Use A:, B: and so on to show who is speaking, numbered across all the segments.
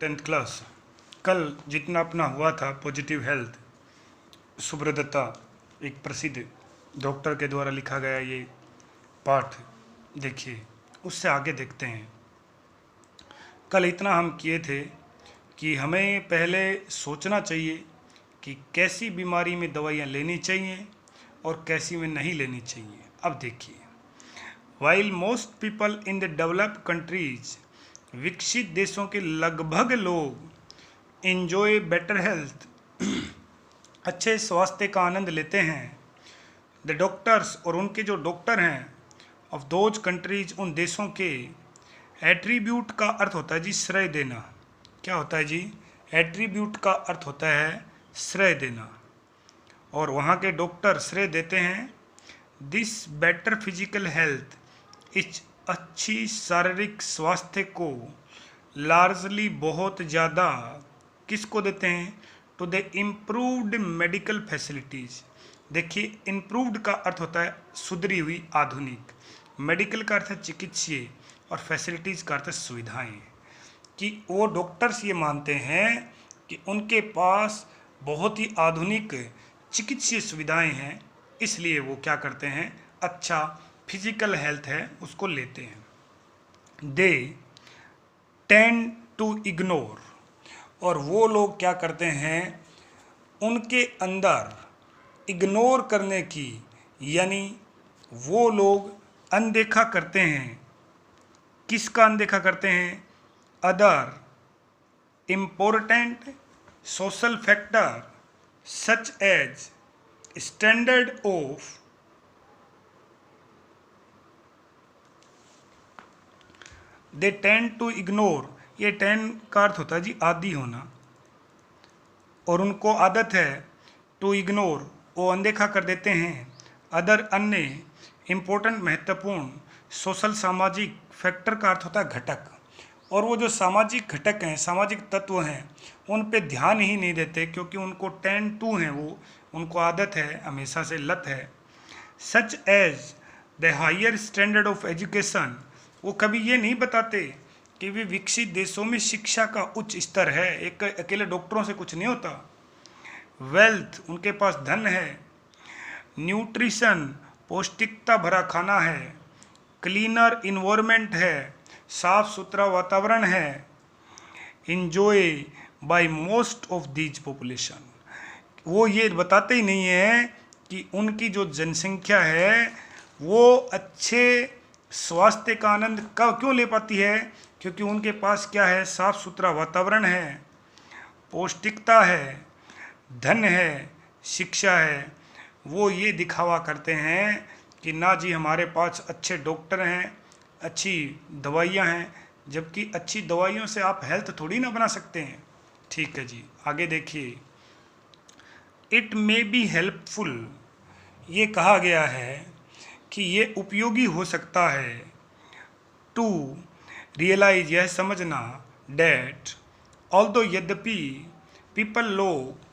A: 10th class. कल जितना अपना हुआ था पॉजिटिव हेल्थ, सुब्रदत्ता एक प्रसिद्ध डॉक्टर के द्वारा लिखा गया ये पाठ देखिए, उससे आगे देखते हैं। कल इतना हम किए थे कि हमें पहले सोचना चाहिए कि कैसी बीमारी में दवाइयाँ लेनी चाहिए और कैसी में नहीं लेनी चाहिए। अब देखिए, while most people in the developed countries, विकसित देशों के लगभग लोग इंजॉय बेटर हेल्थ, अच्छे स्वास्थ्य का आनंद लेते हैं। द डॉक्टर्स, और उनके जो डॉक्टर हैं, ऑफ दोज कंट्रीज, उन देशों के, एट्रीब्यूट का अर्थ होता है जी श्रेय देना। क्या होता है जी? एट्रीब्यूट का अर्थ होता है श्रेय देना, और वहाँ के डॉक्टर श्रेय देते हैं दिस बेटर फिजिकल हेल्थ, इस अच्छी शारीरिक स्वास्थ्य को लार्जली बहुत ज़्यादा किसको देते हैं? To the improved medical facilities. देखिए, इम्प्रूव्ड का अर्थ होता है सुधरी हुई, आधुनिक। मेडिकल का अर्थ है चिकित्सीय, और फैसिलिटीज़ का अर्थ है सुविधाएँ। कि वो डॉक्टर्स ये मानते हैं कि उनके पास बहुत ही आधुनिक चिकित्सीय सुविधाएं हैं, इसलिए वो क्या करते हैं? अच्छा फिजिकल हेल्थ है उसको लेते हैं। दे टेंड टू इग्नोर, और वो लोग क्या करते हैं? उनके अंदर इग्नोर करने की, यानी वो लोग अनदेखा करते हैं। किसका अनदेखा करते हैं? Other important social factor such as standard of they tend to ignore. ये टेंड का अर्थ होता है जी आदी होना, और उनको आदत है टू इग्नोर, वो अनदेखा कर देते हैं। अदर अन्य इम्पोर्टेंट महत्वपूर्ण, सोशल सामाजिक, फैक्टर का अर्थ होता है घटक, और वो जो सामाजिक घटक हैं, सामाजिक तत्व हैं, उन पे ध्यान ही नहीं देते, क्योंकि उनको टेंड टू हैं, वो उनको आदत है, हमेशा से लत है। Such as the higher standard of education, वो कभी ये नहीं बताते कि वे विकसित देशों में शिक्षा का उच्च स्तर है। एक अकेले डॉक्टरों से कुछ नहीं होता। वेल्थ, उनके पास धन है। न्यूट्रिशन, पौष्टिकता भरा खाना है। क्लीनर इन्वायरमेंट है, साफ सुथरा वातावरण है। Enjoy by most of these population, वो ये बताते ही नहीं है कि उनकी जो जनसंख्या है वो अच्छे स्वास्थ्य का आनंद कब क्यों ले पाती है? क्योंकि उनके पास क्या है? साफ सुथरा वातावरण है, पौष्टिकता है, धन है, शिक्षा है। वो ये दिखावा करते हैं कि ना जी हमारे पास अच्छे डॉक्टर हैं, अच्छी दवाइयाँ हैं, जबकि अच्छी दवाइयों से आप हेल्थ थोड़ी ना बना सकते हैं। ठीक है जी, आगे देखिए। इट मे बी हेल्पफुल, ये कहा गया है कि ये उपयोगी हो सकता है। टू रियलाइज, यह समझना, डैट ऑल्दो, यद्यपि, पीपल, लोग,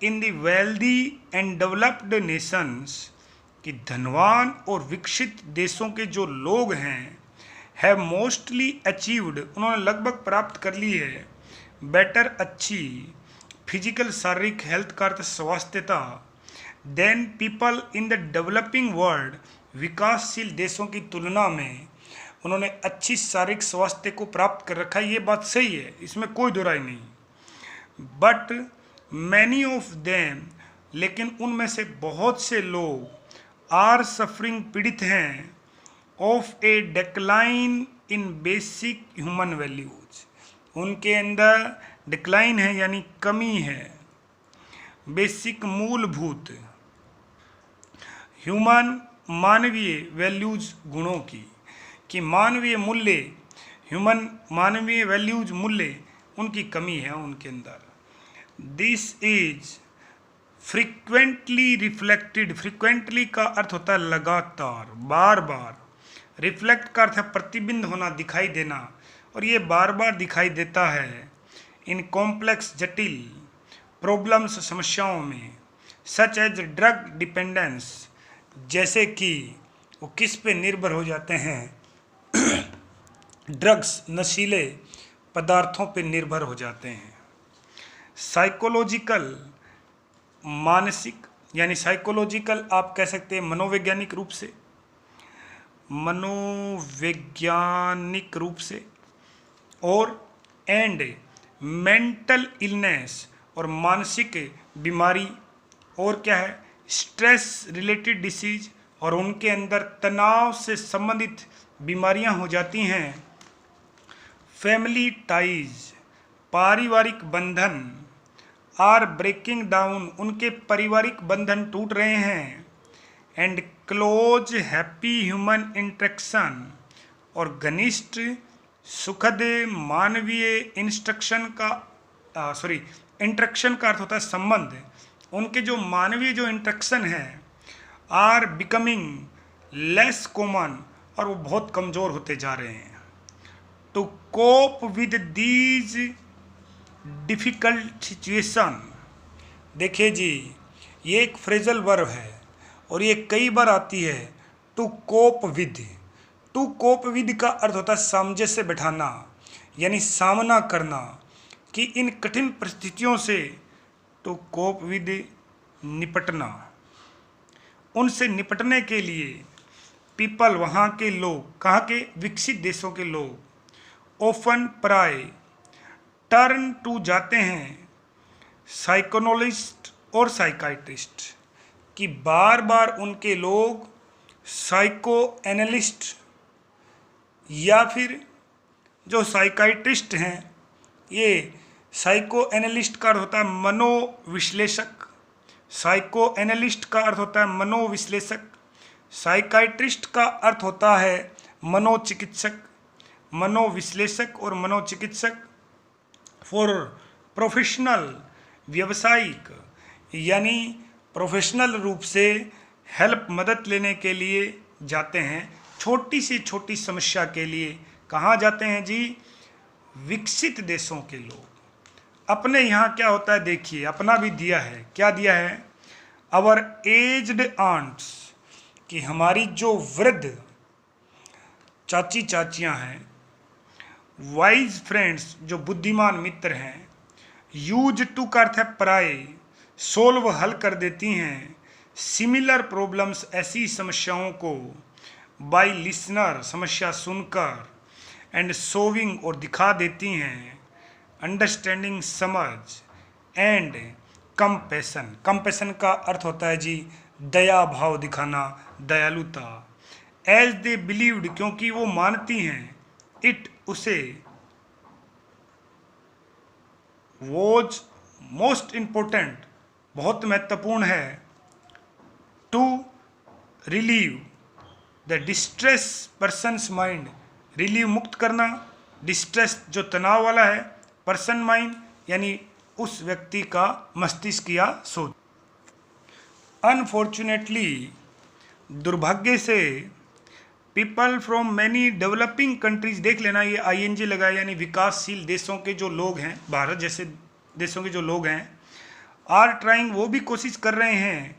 A: in the wealthy and developed Nations, कि धनवान और विकसित देशों के जो लोग हैं, हैव मोस्टली अचीव्ड, उन्होंने लगभग प्राप्त कर ली है, बेटर, अच्छी, फिजिकल, शारीरिक, हेल्थ का अर्थ स्वास्थ्यता, then people in the developing world, विकासशील देशों की तुलना में उन्होंने अच्छी शारीरिक स्वास्थ्य को प्राप्त कर रखा है। ये बात सही है, इसमें कोई दो राय नहीं। बट मैनी ऑफ देम, लेकिन उनमें से बहुत से लोग आर सफरिंग, पीड़ित हैं, of A decline in basic human values, उनके अंदर डिक्लाइन है यानी कमी है, बेसिक मूलभूत, ह्यूमन मानवीय वैल्यूज गुणों की, कि मानवीय मूल्य, ह्यूमन मानवीय वैल्यूज मूल्य, उनकी कमी है उनके अंदर। This is frequently reflected, frequently का अर्थ होता है लगातार, बार बार। रिफ्लेक्ट का अर्थ है प्रतिबिंब होना, दिखाई देना, और ये बार बार दिखाई देता है इन कॉम्प्लेक्स, जटिल, प्रॉब्लम्स, समस्याओं में। सच एज ड्रग डिपेंडेंस, जैसे कि वो किस पे निर्भर हो जाते हैं? ड्रग्स, नशीले पदार्थों पर निर्भर हो जाते हैं। साइकोलॉजिकल, मानसिक, यानी साइकोलॉजिकल आप कह सकते हैं मनोवैज्ञानिक रूप से, और एंड मेंटल इलनेस, और मानसिक बीमारी, और क्या है स्ट्रेस रिलेटेड डिसीज, और उनके अंदर तनाव से संबंधित बीमारियां हो जाती हैं। फैमिली टाइज, पारिवारिक बंधन, आर ब्रेकिंग डाउन, उनके पारिवारिक बंधन टूट रहे हैं। And close happy human interaction, और घनिष्ठ सुखद मानवीय इंटरेक्शन का अर्थ होता है संबंध, उनके जो मानवीय जो इंटरेक्शन है आर बिकमिंग लेस कॉमन, और वो बहुत कमज़ोर होते जा रहे हैं। To cope with these difficult situation, देखिए जी ये एक फ्रेजल वर्ब है और ये कई बार आती है। To cope with, to cope with का अर्थ होता है सामंजस्य बैठाना, यानी सामना करना, कि इन कठिन परिस्थितियों से टू कोप विद निपटना, उनसे निपटने के लिए पीपल, वहाँ के लोग, कहाँ के विकसित देशों के लोग, ऑफन प्राय टर्न टू जाते हैं साइकोनोलिस्ट और साइकाइट्रिस्ट, कि बार बार उनके लोग साइको एनालिस्ट या फिर जो साइकाइट्रिस्ट हैं, ये साइको एनालिस्ट का अर्थ होता है मनोविश्लेषक, साइको एनालिस्ट का अर्थ होता है मनोविश्लेषक, साइकाइट्रिस्ट का अर्थ होता है मनोचिकित्सक, मनोविश्लेषक और मनोचिकित्सक फॉर प्रोफेशनल, व्यावसायिक, यानी प्रोफेशनल रूप से हेल्प, मदद लेने के लिए जाते हैं छोटी से छोटी समस्या के लिए। कहाँ जाते हैं जी? विकसित देशों के लोग। अपने यहाँ क्या होता है देखिए, अपना भी दिया है, क्या दिया है? आवर एज्ड आंट्स, कि हमारी जो वृद्ध चाची चाचियाँ हैं, वाइज फ्रेंड्स, जो बुद्धिमान मित्र हैं, यूज टू का अर्थ है प्राय, सोल्व हल कर देती हैं, सिमिलर प्रॉब्लम्स ऐसी समस्याओं को, बाय लिसनर समस्या सुनकर, एंड सोविंग और दिखा देती हैं, अंडरस्टैंडिंग समझ, एंड कंपैशन, कंपैशन का अर्थ होता है जी दया भाव दिखाना, दयालुता, एज दे बिलीव्ड, क्योंकि वो मानती हैं, इट उसे, वॉज मोस्ट इम्पोर्टेंट बहुत महत्वपूर्ण है, to relieve the distress persons mind, relieve मुक्त करना, डिस्ट्रेस जो तनाव वाला है, पर्सन माइंड यानी उस व्यक्ति का मस्तिष्क या सोच। अनफॉर्चुनेटली, दुर्भाग्य से, people from many developing countries, देख लेना ये ING लगा, यानी विकासशील देशों के जो लोग हैं, भारत जैसे देशों के जो लोग हैं, आर ट्राइंग, वो भी कोशिश कर रहे हैं,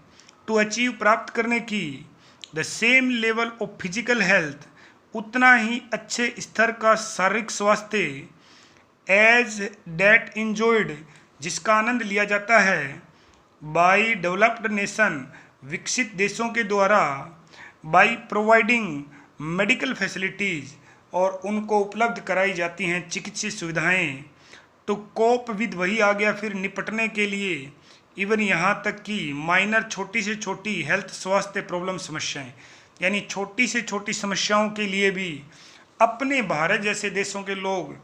A: टू अचीव, प्राप्त करने की, the same level of physical health, उतना ही अच्छे स्तर का शारीरिक स्वास्थ्य, एज डेट इंजॉयड, जिसका आनंद लिया जाता है, बाई डेवलप्ड नेशन, विकसित देशों के द्वारा, बाई प्रोवाइडिंग मेडिकल फैसिलिटीज़, और उनको उपलब्ध कराई जाती हैं चिकित्सीय सुविधाएं, टू कोप विद, वही आ गया फिर निपटने के लिए, इवन यहाँ तक कि माइनर, छोटी से छोटी हेल्थ, स्वास्थ्य प्रॉब्लम, समस्याएं, यानी छोटी से छोटी समस्याओं के लिए भी अपने भारत जैसे देशों के लोग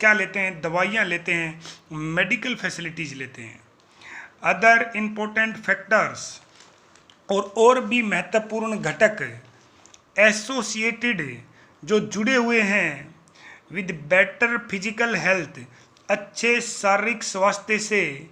A: क्या लेते हैं? दवाइयाँ लेते हैं, मेडिकल फैसिलिटीज़ लेते हैं। अदर इम्पोर्टेंट फैक्टर्स, और भी महत्वपूर्ण घटक एसोसिएटेड, जो जुड़े हुए हैं, विद बेटर फिजिकल हेल्थ, अच्छे शारीरिक स्वास्थ्य से,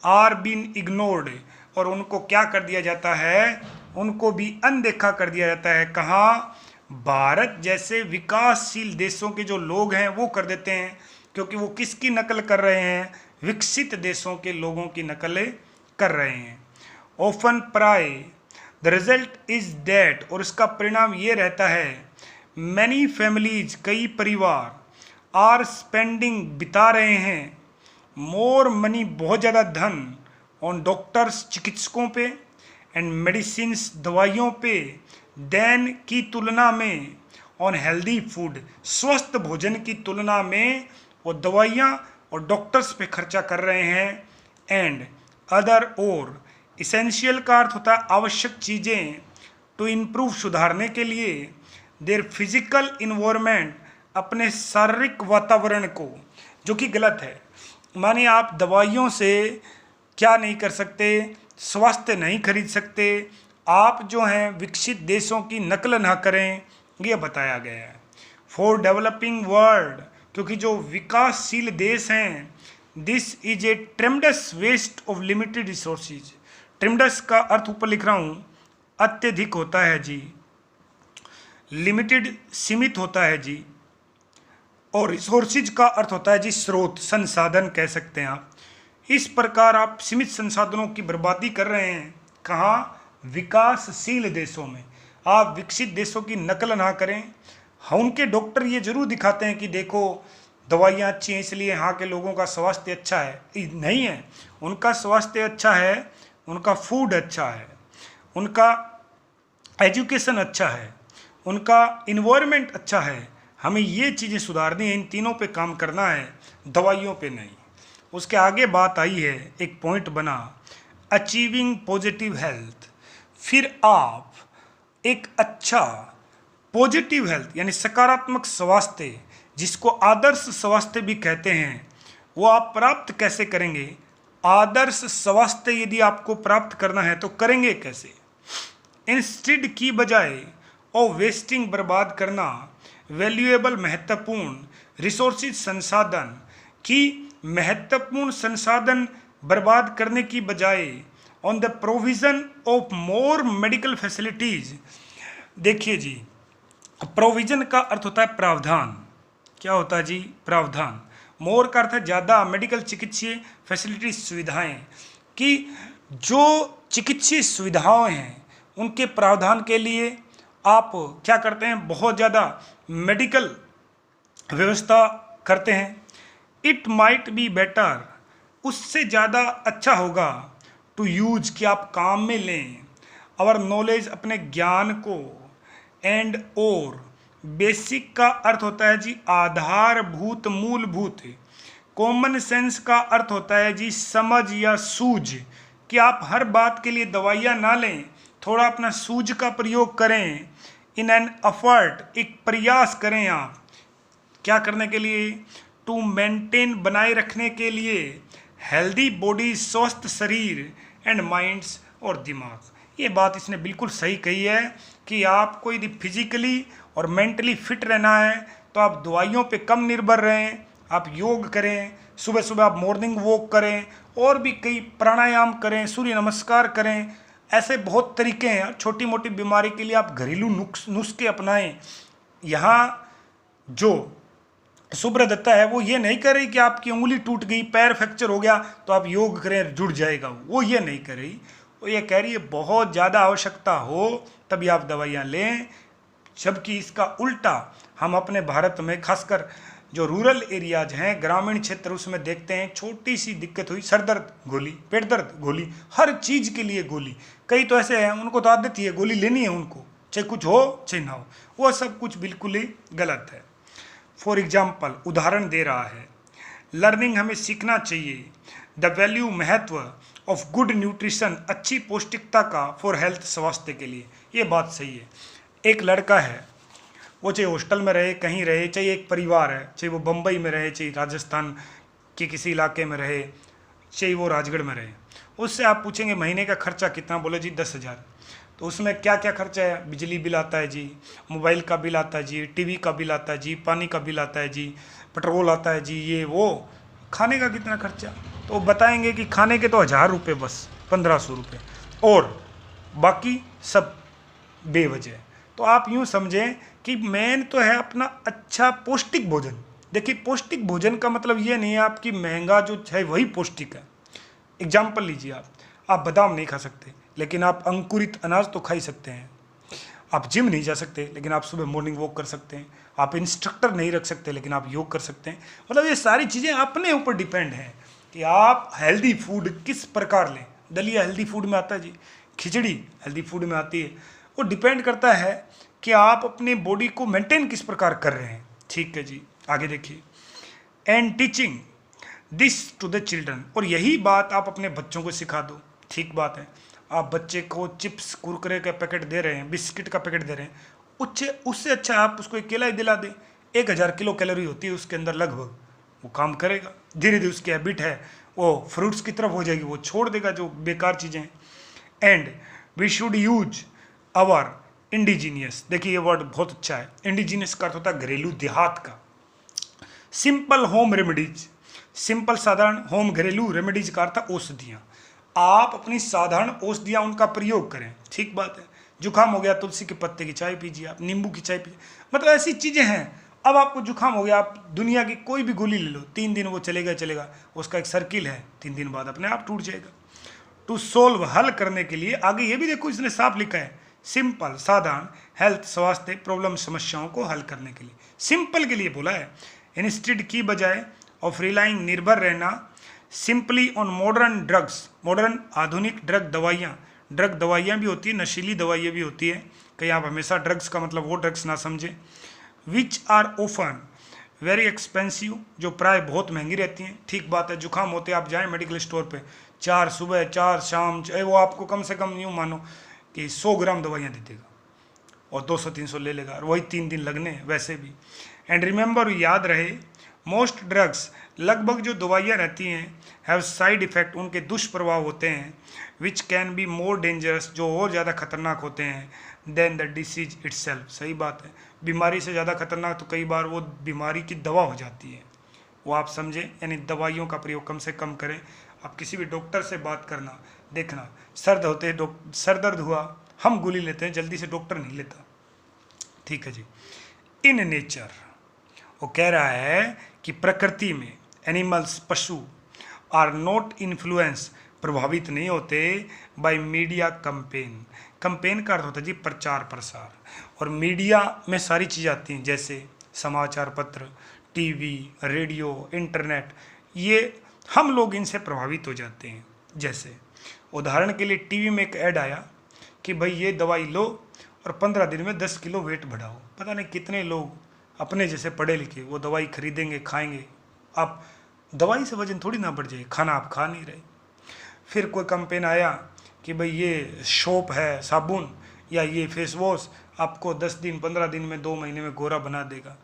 A: आर बीन इग्नोर्ड, और उनको क्या कर दिया जाता है? उनको भी अनदेखा कर दिया जाता है। कहाँ? भारत जैसे विकासशील देशों के जो लोग हैं वो कर देते हैं, क्योंकि वो किसकी नकल कर रहे हैं? विकसित देशों के लोगों की नकल कर रहे हैं। ऑफन प्राय, द रिजल्ट इज दैट, और इसका परिणाम ये रहता है, मैनी फैमिलीज, कई परिवार, आर स्पेंडिंग बिता रहे हैं मोर मनी बहुत ज़्यादा धन ऑन डॉक्टर्स चिकित्सकों पे एंड मेडिसिन्स दवाइयों पे देन की तुलना में ऑन हेल्दी फूड स्वस्थ भोजन की तुलना में वो दवाइयाँ और डॉक्टर्स पे खर्चा कर रहे हैं एंड अदर और इसेंशियल का अर्थ होता है आवश्यक चीज़ें टू इम्प्रूव सुधारने के लिए देयर फिजिकल इन्वायरमेंट अपने शारीरिक वातावरण को, जो कि गलत है। माने आप दवाइयों से क्या नहीं कर सकते, स्वास्थ्य नहीं खरीद सकते, आप जो हैं विकसित देशों की नकल ना करें, ये बताया गया है। फॉर डेवलपिंग वर्ल्ड, क्योंकि जो विकासशील देश हैं, this is a tremendous waste of limited resources. Tremendous का अर्थ ऊपर लिख रहा हूँ, अत्यधिक होता है जी, लिमिटेड सीमित होता है जी, और रिसोर्सेज का अर्थ होता है जी स्रोत, संसाधन कह सकते हैं आप। इस प्रकार आप सीमित संसाधनों की बर्बादी कर रहे हैं। कहाँ? विकासशील देशों में। आप विकसित देशों की नकल ना करें। हाँ, उनके डॉक्टर ये जरूर दिखाते हैं कि देखो दवाइयाँ अच्छी हैं इसलिए यहाँ के लोगों का स्वास्थ्य अच्छा है, नहीं है। उनका स्वास्थ्य अच्छा है, उनका फूड अच्छा है, उनका एजुकेशन अच्छा है, उनका इन्वायरमेंट अच्छा है। हमें ये चीज़ें सुधारनी है, इन तीनों पे काम करना है, दवाइयों पे नहीं। उसके आगे बात आई है, एक पॉइंट बना अचीविंग पॉजिटिव हेल्थ। फिर आप एक अच्छा पॉजिटिव हेल्थ यानी सकारात्मक स्वास्थ्य, जिसको आदर्श स्वास्थ्य भी कहते हैं, वो आप प्राप्त कैसे करेंगे? आदर्श स्वास्थ्य यदि आपको प्राप्त करना है तो करेंगे कैसे? इंस्टेड की बजाय और वेस्टिंग बर्बाद करना वैल्यूएबल महत्वपूर्ण रिसोर्सेज संसाधन की महत्वपूर्ण संसाधन बर्बाद करने की बजाय on the provision of more medical facilities. देखिए जी, प्रोविज़न का अर्थ होता है प्रावधान। क्या होता है जी? प्रावधान। मोर का अर्थ है ज़्यादा, मेडिकल चिकित्सीय फैसिलिटी सुविधाएं, कि जो चिकित्सीय सुविधाएं हैं उनके प्रावधान के लिए आप क्या करते हैं? बहुत ज़्यादा मेडिकल व्यवस्था करते हैं। इट माइट बी बेटर, उससे ज़्यादा अच्छा होगा टू यूज, कि आप काम में लें आवर नॉलेज, अपने ज्ञान को, एंड और बेसिक का अर्थ होता है जी आधारभूत, मूलभूत। कॉमन सेंस का अर्थ होता है जी समझ या सूझ, कि आप हर बात के लिए दवाइयाँ ना लें, थोड़ा अपना सूझ का प्रयोग करें। इन एन एफर्ट, एक प्रयास करें आप क्या करने के लिए? टू मेंटेन, बनाए रखने के लिए, हेल्दी बॉडी, स्वस्थ शरीर, एंड माइंड्स, और दिमाग। ये बात इसने बिल्कुल सही कही है कि आपको यदि फिजिकली और मेंटली फिट रहना है तो आप दवाइयों पे कम निर्भर रहें, आप योग करें, सुबह सुबह आप मॉर्निंग वॉक करें, और भी कई प्राणायाम करें, सूर्य नमस्कार करें। ऐसे बहुत तरीके हैं। छोटी मोटी बीमारी के लिए आप घरेलू नुस्खे अपनाएं। यहाँ जो सुब्रदत्ता है वो ये नहीं कर रही कि आपकी उंगली टूट गई, पैर फ्रैक्चर हो गया तो आप योग करें जुड़ जाएगा, वो ये नहीं कर रही। वो ये कह रही है बहुत ज़्यादा आवश्यकता हो तभी आप दवाइयाँ लें। जबकि इसका उल्टा हम अपने भारत में खासकर जो रूरल एरियाज हैं, ग्रामीण क्षेत्र, उसमें देखते हैं छोटी सी दिक्कत हुई, सर दर्द गोली, पेट दर्द गोली, हर चीज़ के लिए गोली। कई तो ऐसे हैं उनको तो आदत ही है, गोली लेनी है उनको, चाहे कुछ हो चाहे ना हो। वो सब कुछ बिल्कुल ही गलत है। फॉर एग्जाम्पल, उदाहरण दे रहा है, लर्निंग, हमें सीखना चाहिए द वैल्यू, महत्व ऑफ गुड न्यूट्रिशन, अच्छी पौष्टिकता का, फॉर हेल्थ, स्वास्थ्य के लिए। ये बात सही है। एक लड़का है, वो चाहे हॉस्टल में रहे, कहीं रहे, चाहे एक परिवार है, चाहे वो बम्बई में रहे, चाहे राजस्थान के किसी इलाके में रहे, चाहे वो राजगढ़ में रहे, उससे आप पूछेंगे महीने का खर्चा कितना, बोले जी 10,000। तो उसमें क्या क्या खर्चा है? बिजली बिल आता है जी, मोबाइल का बिल आता है जी, टीवी का बिल आता है जी, पानी का बिल आता है जी, पेट्रोल आता है जी, ये वो। खाने का कितना खर्चा? तो बताएंगे कि खाने के तो 1,000 रुपये, बस 1,500 रुपये, और बाकी सब बेवजह। तो आप यूँ समझें कि मेन तो है अपना अच्छा पौष्टिक भोजन। देखिए, पौष्टिक भोजन का मतलब ये नहीं है आपकी महंगा जो है वही पौष्टिक है। एग्जाम्पल लीजिए, आप बादाम नहीं खा सकते, लेकिन आप अंकुरित अनाज तो खा ही सकते हैं। आप जिम नहीं जा सकते लेकिन आप सुबह मॉर्निंग वॉक कर सकते हैं, आप इंस्ट्रक्टर नहीं रख सकते लेकिन आप योग कर सकते हैं। मतलब ये सारी चीज़ें अपने ऊपर डिपेंड हैं कि आप हेल्दी फूड किस प्रकार लें। दलिया हेल्दी फूड में आता है जी, खिचड़ी हेल्दी फूड में आती है। वो डिपेंड करता है कि आप अपनी बॉडी को मेंटेन किस प्रकार कर रहे हैं। ठीक है जी, आगे देखिए। And teaching this to the children, और यही बात आप अपने बच्चों को सिखा दो। ठीक बात है, आप बच्चे को चिप्स कुरकुरे का पैकेट दे रहे हैं, बिस्किट का पैकेट दे रहे हैं, उससे अच्छा आप उसको एक केला ही दिला दें। 1000 किलो कैलोरी होती है उसके अंदर लगभग, वो काम करेगा। धीरे धीरे उसकी हैबिट है वो फ्रूट्स की तरफ हो जाएगी, वो छोड़ देगा जो बेकार चीज़ें हैं। And we should use our indigenous, देखिए ये वर्ड बहुत अच्छा है। इंडिजीनियस का अर्थ होता है घरेलू, देहात का। सिंपल होम रेमेडीज, सिंपल साधारण, होम घरेलू, रेमेडीज का अर्थ औषधियाँ। आप अपनी साधारण औषधियाँ उनका प्रयोग करें। ठीक बात है, जुकाम हो गया तुलसी के पत्ते की चाय पीजिए, आप नींबू की चाय पीजिए, मतलब ऐसी चीज़ें हैं। अब आपको जुकाम हो गया, आप दुनिया की कोई भी गोली ले लो, 3 दिन वो चलेगा, उसका एक सर्किल है, 3 दिन बाद अपने आप टूट जाएगा। टू सोल्व, हल करने के लिए, आगे ये भी देखो इसने साफ लिखा है, सिंपल साधारण, हेल्थ स्वास्थ्य प्रॉब्लम समस्याओं को हल करने के लिए, सिंपल के लिए बोला है। इंस्टेड की बजाय ऑफ रिलाइंग, निर्भर रहना, simply on modern drugs, modern आधुनिक ड्रग दवाइयाँ भी होती है, नशीली दवाइयाँ भी होती है। कहीं आप हमेशा ड्रग्स का मतलब वो ड्रग्स ना समझें। Which are often very expensive, जो प्राय बहुत महंगी रहती हैं। ठीक बात है, जुकाम होते आप जाएं मेडिकल स्टोर पे, 4 सुबह 4 शाम, वो आपको कम से कम यूँ मानो कि 100 ग्राम दवाइयाँ दे देगा और 200-300 ले लेगा, और वही 3 दिन लगने वैसे भी। एंड रिमेंबर, याद रहे, मोस्ट ड्रग्स, लगभग जो दवाइयाँ रहती हैं, हैव साइड इफ़ेक्ट, उनके दुष्प्रभाव होते हैं, which can be more dangerous, जो और ज़्यादा खतरनाक होते हैं, देन द डिसीज इट्सेल्फ। सही बात है, बीमारी से ज़्यादा खतरनाक तो कई बार वो बीमारी की दवा हो जाती है, वो आप समझें। यानी दवाइयों का प्रयोग कम से कम करें। आप किसी भी डॉक्टर से बात करना, देखना सर दर्द हुआ, हम गोली लेते हैं, जल्दी से डॉक्टर नहीं लेता। ठीक है जी। इन नेचर, वो कह रहा है कि प्रकृति में एनिमल्स, पशु, आर नॉट इन्फ्लुएंस, प्रभावित नहीं होते, बाय मीडिया कंपेन। कंपेन का अर्थ होता है जी प्रचार प्रसार, और मीडिया में सारी चीज़ें आती हैं, जैसे समाचार पत्र, टीवी, रेडियो, इंटरनेट, ये हम लोग इनसे प्रभावित हो जाते हैं। जैसे उदाहरण के लिए टीवी में एक ऐड आया कि भाई ये दवाई लो और 15 दिन में 10 किलो वेट बढ़ाओ। पता नहीं कितने लोग अपने जैसे पढ़े लिखे वो दवाई खरीदेंगे, खाएंगे। आप दवाई से वजन थोड़ी ना बढ़ जाए, खाना आप खा नहीं रहे। फिर कोई कैंपेन आया कि भाई ये सोप है, साबुन या ये फेस वॉश आपको 10 दिन, 15 दिन में, 2 महीने में गोरा बना देगा।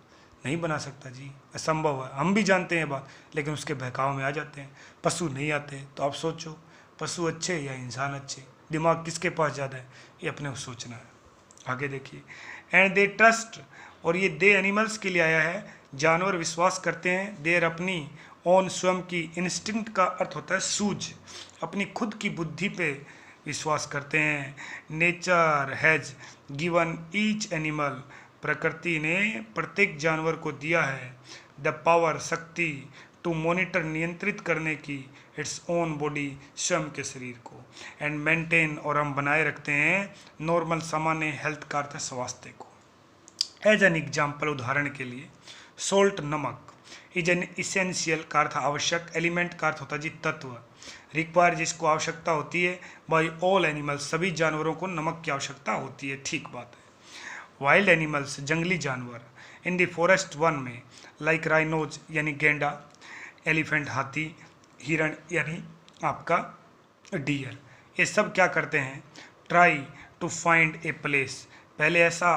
A: नहीं बना सकता जी, असंभव है। हम भी जानते हैं बात, लेकिन उसके बहकाव में आ जाते हैं। पशु नहीं आते। तो आप सोचो, पशु अच्छे या इंसान अच्छे? दिमाग किसके पास ज़्यादा है, ये अपने को सोचना है। आगे देखिए। एंड दे ट्रस्ट, और ये दे एनिमल्स के लिए आया है। जानवर विश्वास करते हैं, देर अपनी ओन, स्वयं की। इंस्टिंक्ट का अर्थ होता है सूझ, अपनी खुद की बुद्धि पे विश्वास करते हैं। Nature has given each animal, प्रकृति ने प्रत्येक जानवर को दिया है, द पावर, शक्ति, टू मॉनिटर, नियंत्रित करने की, इट्स ओन बॉडी, स्वयं के शरीर को। एंड मेंटेन, और हम बनाए रखते हैं, नॉर्मल, सामान्य, हेल्थ का अर्थ है स्वास्थ्य को। एज एन एग्जाम्पल, उदाहरण के लिए, सोल्ट, नमक, इज एन इसेंशियल का अर्थ आवश्यक, एलिमेंट का अर्थ होता है जी तत्व, रिक्वायर जिसको आवश्यकता होती है, बाई ऑल एनिमल्स, सभी जानवरों को नमक की आवश्यकता होती है। ठीक बात है। वाइल्ड एनिमल्स, जंगली जानवर, इन द फॉरेस्ट वन में, लाइक राइनोज यानी गेंडा, एलिफेंट हाथी, हिरण यानी आपका डियर, ये सब क्या करते हैं, try to find a place, पहले ऐसा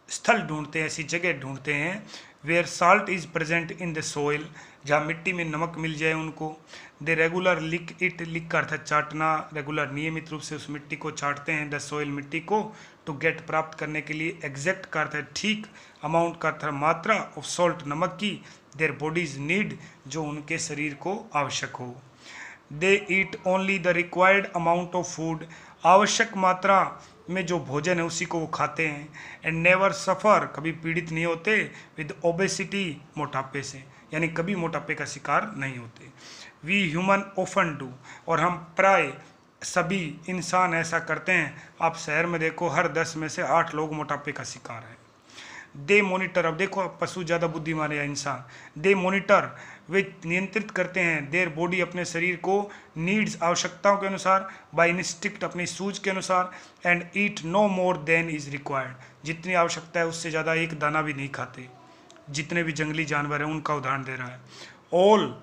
A: स्थल ढूंढते हैं, ऐसी जगह ढूंढते हैं, where salt is present in the soil, जहाँ मिट्टी में नमक मिल जाए उनको। दे रेगुलर लिक इट, लिक का अर्थ है चाटना, रेगुलर नियमित रूप से उस मिट्टी को चाटते हैं, द सोइल मिट्टी को, टू गेट प्राप्त करने के लिए, एग्जैक्ट का अर्थ है ठीक, अमाउंट का अर्थ है मात्रा, ऑफ सॉल्ट नमक की, देयर बॉडीज नीड, जो उनके शरीर को आवश्यक हो। They eat only the required amount of food, आवश्यक मात्रा में जो भोजन है उसी को वो खाते हैं। एंड नेवर सफ़र, कभी पीड़ित नहीं होते, विद ओबेसिटी, मोटापे से, यानी कभी मोटापे का शिकार नहीं होते। वी ह्यूमन ऑफन डू, और हम प्राय सभी इंसान ऐसा करते हैं। आप शहर में देखो, हर 10 में से 8 लोग मोटापे का शिकार है। दे मोनिटर, अब देखो पशु ज़्यादा बुद्धिमान है या इंसान, दे मोनिटर, वे नियंत्रित करते हैं देयर बॉडी, अपने शरीर को, नीड्स, आवश्यकताओं के अनुसार, बाय इंस्टिक्ट, अपनी सूझ के अनुसार, and eat no more than is required, जितनी आवश्यकता है उससे ज़्यादा एक दाना भी नहीं खाते। जितने भी जंगली जानवर हैं उनका उदाहरण दे रहा है। ऑल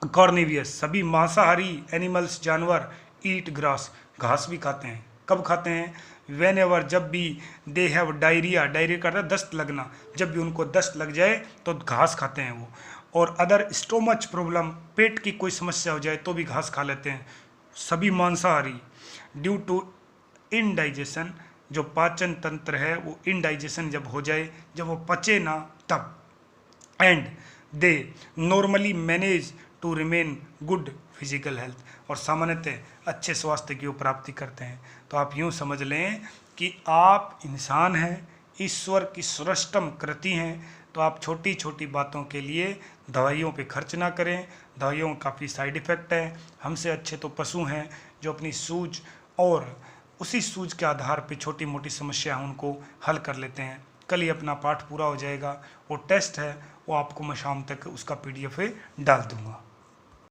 A: कॉर्निवियस, सभी मांसाहारी एनिमल्स, जानवर, ईट ग्रास, घास भी खाते हैं। कब खाते हैं? वेन एवर, जब भी, दे हैव डायरिया, डायरिया का दस्त लगना, जब भी उनको दस्त लग जाए तो घास खाते हैं वो। और अदर स्टोमच प्रॉब्लम, पेट की कोई समस्या हो जाए तो भी घास खा लेते हैं सभी मांसाहारी। ड्यू टू इनडाइजेशन, जो पाचन तंत्र है वो इनडाइजेशन जब हो जाए, जब वो पचे ना तब। And they normally manage to remain good physical health, और सामान्यतः अच्छे स्वास्थ्य की वो प्राप्ति करते हैं। तो आप यूँ समझ लें कि आप इंसान हैं, ईश्वर की सर्वोत्तम कृति हैं, तो आप छोटी छोटी बातों के लिए दवाइयों पे खर्च ना करें। दवाइयों का काफ़ी साइड इफ़ेक्ट है। हमसे अच्छे तो पशु हैं जो अपनी सूझ और उसी सूझ के आधार पे छोटी मोटी समस्या उनको हल कर लेते हैं। कल ही अपना पाठ पूरा हो जाएगा। वो टेस्ट है, वो आपको मैं शाम तक उसका PDF डाल दूँगा।